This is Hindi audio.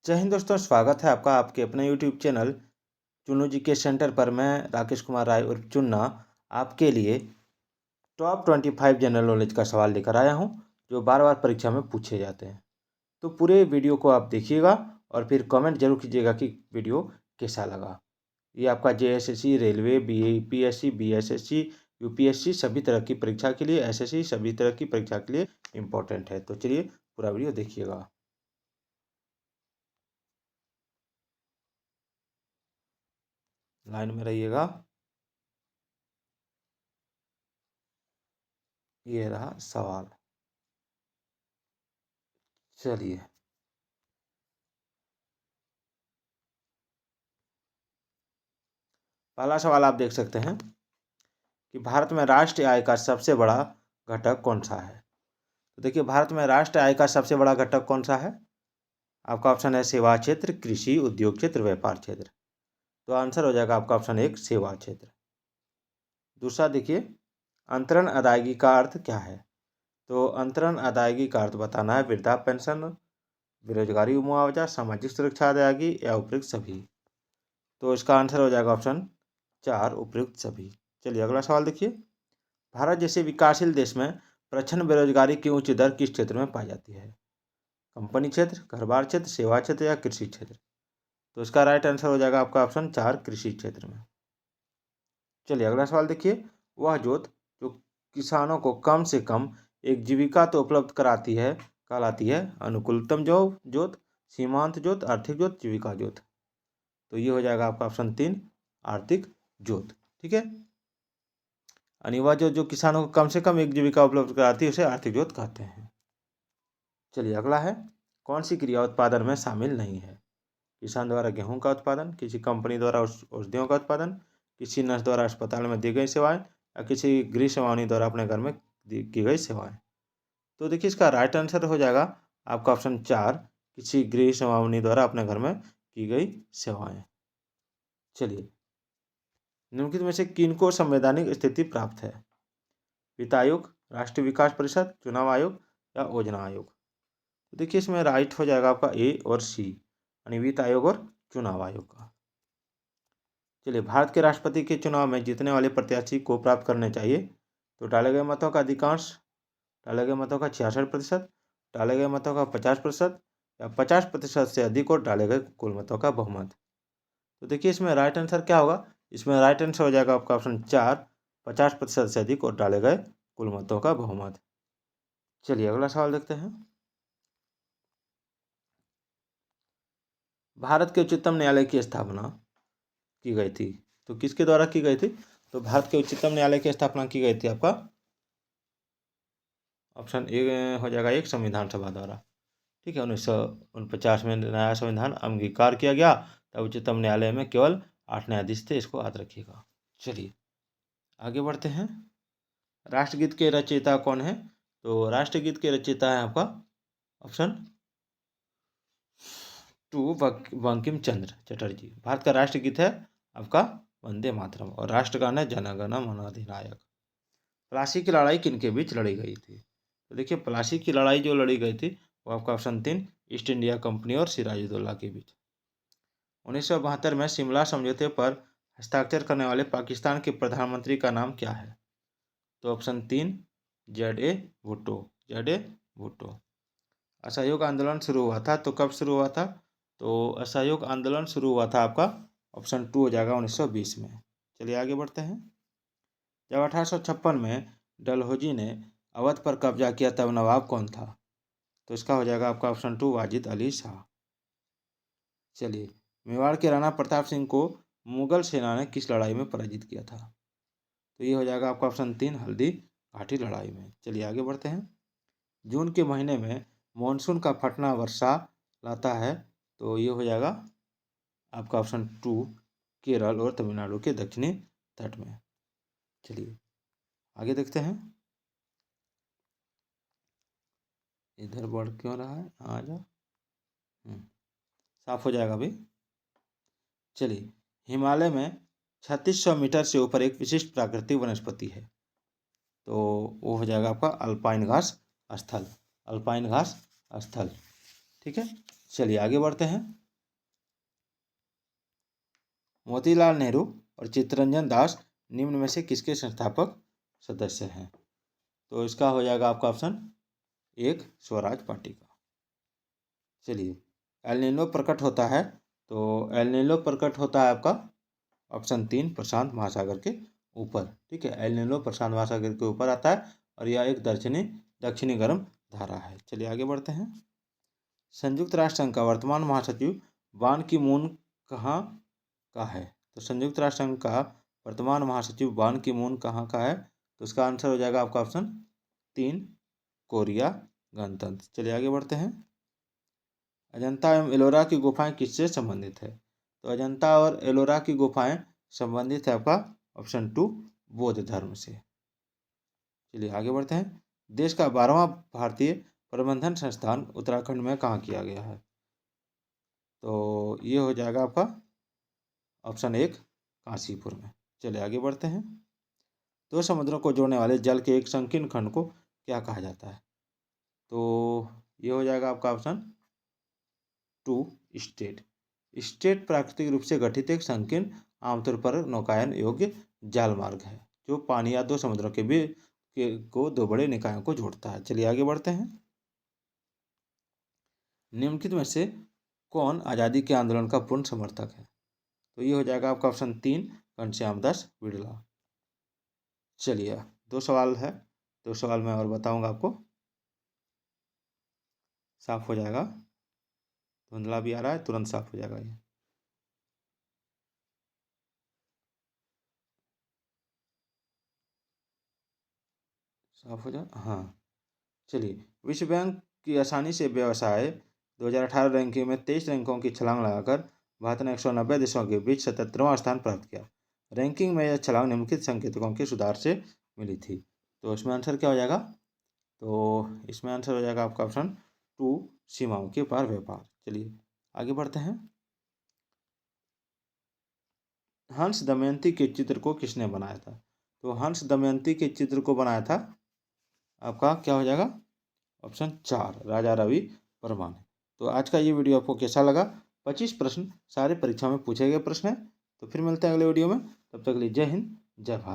जय हिंद दोस्तों, स्वागत है आपका आपके अपने यूट्यूब चैनल चुन्नू जी के सेंटर पर। मैं राकेश कुमार राय उर्फ चुन्ना आपके लिए टॉप 25 जनरल नॉलेज का सवाल लेकर आया हूं, जो बार बार परीक्षा में पूछे जाते हैं। तो पूरे वीडियो को आप देखिएगा और फिर कमेंट जरूर कीजिएगा कि वीडियो कैसा लगा। ये आपका JSSC, railway, BPSC, BSSC, UPSC सभी तरह की परीक्षा के लिए, एसएससी सभी तरह की परीक्षा के लिए इम्पोर्टेंट है। तो चलिए पूरा वीडियो देखिएगा। लाइन में रहिएगा। ये रहा सवाल। चलिए, पहला सवाल आप देख सकते हैं कि भारत में राष्ट्रीय आय का सबसे बड़ा घटक कौन सा है। तो देखिए, भारत में राष्ट्रीय आय का सबसे बड़ा घटक कौन सा है। आपका ऑप्शन है सेवा क्षेत्र, कृषि, उद्योग क्षेत्र, व्यापार क्षेत्र। तो आंसर हो जाएगा आपका ऑप्शन एक, सेवा क्षेत्र। दूसरा देखिए, अंतरण अदायगी का अर्थ क्या है। तो अंतरण अदायगी का अर्थ बताना है वृद्धा पेंशन, बेरोजगारी मुआवजा, सामाजिक सुरक्षा अदायगी या उपयुक्त सभी। तो इसका आंसर हो जाएगा ऑप्शन चार, उपयुक्त सभी। चलिए अगला सवाल देखिए, भारत जैसे विकासशील देश में प्रच्छन्न बेरोजगारी की उच्च दर किस क्षेत्र में पाई जाती है। कंपनी क्षेत्र, घर बार क्षेत्र, सेवा क्षेत्र या कृषि क्षेत्र। तो इसका राइट आंसर हो जाएगा आपका ऑप्शन चार, कृषि क्षेत्र में। चलिए अगला सवाल देखिए, वह जोत जो किसानों को कम से कम एक जीविका तो उपलब्ध कराती है कहलाती है अनुकूलतम जोत, सीमांत जोत, आर्थिक जोत, जीविका जोत। तो ये हो जाएगा आपका ऑप्शन तीन, आर्थिक जोत। ठीक है, अनिवार्य जो किसानों को कम से कम एक जीविका उपलब्ध कराती है उसे आर्थिक जोत कहते हैं। चलिए अगला है, कौन सी क्रिया उत्पादन में शामिल नहीं है। किसान द्वारा गेहूं का उत्पादन, किसी कंपनी द्वारा औषधियों का उत्पादन, किसी नर्स द्वारा अस्पताल में दी गई सेवाएं या किसी गृह सेवानी द्वारा अपने घर में की गई सेवाएं। तो देखिए, इसका राइट आंसर हो जाएगा आपका ऑप्शन चार, किसी गृह सेवानी द्वारा अपने घर में की गई सेवाएं। चलिए, निम्नलिखित में से किनको संवैधानिक स्थिति प्राप्त है। वित्त आयोग, राष्ट्रीय विकास परिषद, चुनाव आयोग या योजना आयोग। तो देखिए, इसमें राइट हो जाएगा आपका ए और सी, यानी वित्त आयोग और चुनाव आयोग का। चलिए, भारत के राष्ट्रपति के चुनाव में जीतने वाले प्रत्याशी को प्राप्त करने चाहिए। तो डाले गए मतों का अधिकांश, डाले गए मतों का 66%, डाले गए मतों का 50% या 50% से अधिक और डाले गए कुल मतों का बहुमत। तो देखिए, इसमें राइट आंसर क्या होगा। इसमें राइट आंसर हो जाएगा आपका ऑप्शन चार, 50% से अधिक और डाले गए कुल मतों का बहुमत। चलिए अगला सवाल देखते हैं, भारत के उच्चतम न्यायालय की स्थापना की गई थी। तो किसके द्वारा की गई थी। तो भारत के उच्चतम न्यायालय की स्थापना की गई थी आपका ऑप्शन ए हो जाएगा एक, संविधान सभा द्वारा। ठीक है, 1949 में नया संविधान अंगीकार किया गया, तब उच्चतम न्यायालय में केवल 8 न्यायाधीश थे, इसको याद रखिएगा। चलिए आगे बढ़ते हैं, राष्ट्रगीत के रचयिता कौन है। तो राष्ट्रगीत के रचयिता है आपका ऑप्शन टू, बंकिम चंद्र चटर्जी। भारत का राष्ट्रगीत है आपका वंदे मातरम और राष्ट्रगान है जन गण मन अधिनायक। प्लासी की लड़ाई किनके बीच लड़ी गई थी। तो देखिए, प्लासी की लड़ाई जो लड़ी गई थी वो आपका ऑप्शन तीन, ईस्ट इंडिया कंपनी और सिराजुद्दौला के बीच। 1972 में शिमला समझौते पर हस्ताक्षर करने वाले पाकिस्तान के प्रधानमंत्री का नाम क्या है। तो ऑप्शन तीन, ZA भुट्टो, ZA भुट्टो। असहयोग आंदोलन शुरू हुआ था तो कब शुरू हुआ था। तो असहयोग आंदोलन शुरू हुआ था आपका ऑप्शन टू हो जाएगा 1920 में। चलिए आगे बढ़ते हैं, जब 1856 में डलहौजी ने अवध पर कब्जा किया तब नवाब कौन था। तो इसका हो जाएगा आपका ऑप्शन टू, वाजिद अली शाह। चलिए, मेवाड़ के राणा प्रताप सिंह को मुगल सेना ने किस लड़ाई में पराजित किया था। तो ये हो जाएगा आपका ऑप्शन तीन, हल्दी घाटी लड़ाई में। चलिए आगे बढ़ते हैं, जून के महीने में मानसून का फटना वर्षा लाता है। तो ये हो जाएगा आपका ऑप्शन टू, केरल और तमिलनाडु के दक्षिणी तट में। चलिए आगे देखते हैं, इधर बढ़ क्यों रहा है, आ जाओ, साफ हो जाएगा अभी। चलिए, हिमालय में 3600 मीटर से ऊपर एक विशिष्ट प्राकृतिक वनस्पति है। तो वो हो जाएगा आपका अल्पाइन घास स्थल, अल्पाइन घास स्थल। ठीक है, चलिए आगे बढ़ते हैं। मोतीलाल नेहरू और चित्तरंजन दास निम्न में से किसके संस्थापक सदस्य हैं? तो इसका हो जाएगा आपका ऑप्शन एक, स्वराज पार्टी का। चलिए, एल नीनो प्रकट होता है, तो एल नीनो प्रकट होता है आपका ऑप्शन 3, प्रशांत महासागर के ऊपर। ठीक है, एल नीनो प्रशांत महासागर के ऊपर आता है और यह एक दक्षिणी गर्म धारा है। चलिए आगे बढ़ते हैं। संयुक्त राष्ट्र संघ का वर्तमान महासचिव बान की मून कहाँ का है? तो संयुक्त राष्ट्र संघ का वर्तमान महासचिव बान की मून कहाँ का है? तो इसका आंसर हो जाएगा आपका ऑप्शन 3, कोरिया गणतंत्र। चलिए आगे बढ़ते हैं। अजंता एवं एलोरा की गुफाएं किससे संबंधित है? तो अजंता और एलोरा की गुफाएं संबंधित है आपका ऑप्शन 2, बौद्ध धर्म से। चलिए आगे बढ़ते हैं। देश का 12वां भारतीय प्रबंधन संस्थान उत्तराखंड में कहाँ किया गया है? तो ये हो जाएगा आपका ऑप्शन 1, काशीपुर में। चलिए आगे बढ़ते हैं। दो समुद्रों को जोड़ने वाले जल के एक संकीर्ण खंड को क्या कहा जाता है? तो ये हो जाएगा आपका ऑप्शन 2, स्टेट। स्टेट प्राकृतिक रूप से गठित एक संकीर्ण, आमतौर पर नौकायन योग्य जाल मार्ग है जो पानी या दो समुद्रों के बीच को दो बड़े निकायों को जोड़ता है। चलिए आगे बढ़ते हैं। निम्नलिखित में से कौन आज़ादी के आंदोलन का पूर्ण समर्थक है? तो ये हो जाएगा आपका ऑप्शन 3, घनश्याम दास बिड़ला। चलिए 2 सवाल है, 2 सवाल मैं और बताऊंगा आपको, साफ हो जाएगा। धुंधला भी आ रहा है, तुरंत साफ हो जाएगा ये। साफ हो जाए, हाँ। चलिए, विश्व बैंक की आसानी से व्यवसाय 2018 रैंकिंग में 23 रैंकों की छलांग लगाकर भारत ने 190 देशों के बीच 77वां स्थान प्राप्त किया। रैंकिंग में यह छलांग निम्नलिखित संकेतकों के सुधार से मिली थी। तो इसमें आंसर क्या हो जाएगा? तो इसमें आंसर हो जाएगा आपका ऑप्शन 2, सीमाओं के पार व्यापार। चलिए आगे बढ़ते हैं। हंस दमयंती के चित्र को किसने बनाया था? तो हंस दमयंती के चित्र को बनाया था आपका क्या हो जाएगा? ऑप्शन 4, राजा रवि वर्मा ने। तो आज का ये वीडियो आपको कैसा लगा? 25 प्रश्न सारे परीक्षा में पूछे गए प्रश्न हैं। तो फिर मिलते हैं अगले वीडियो में, तब तक के लिए जय हिंद, जय भारत।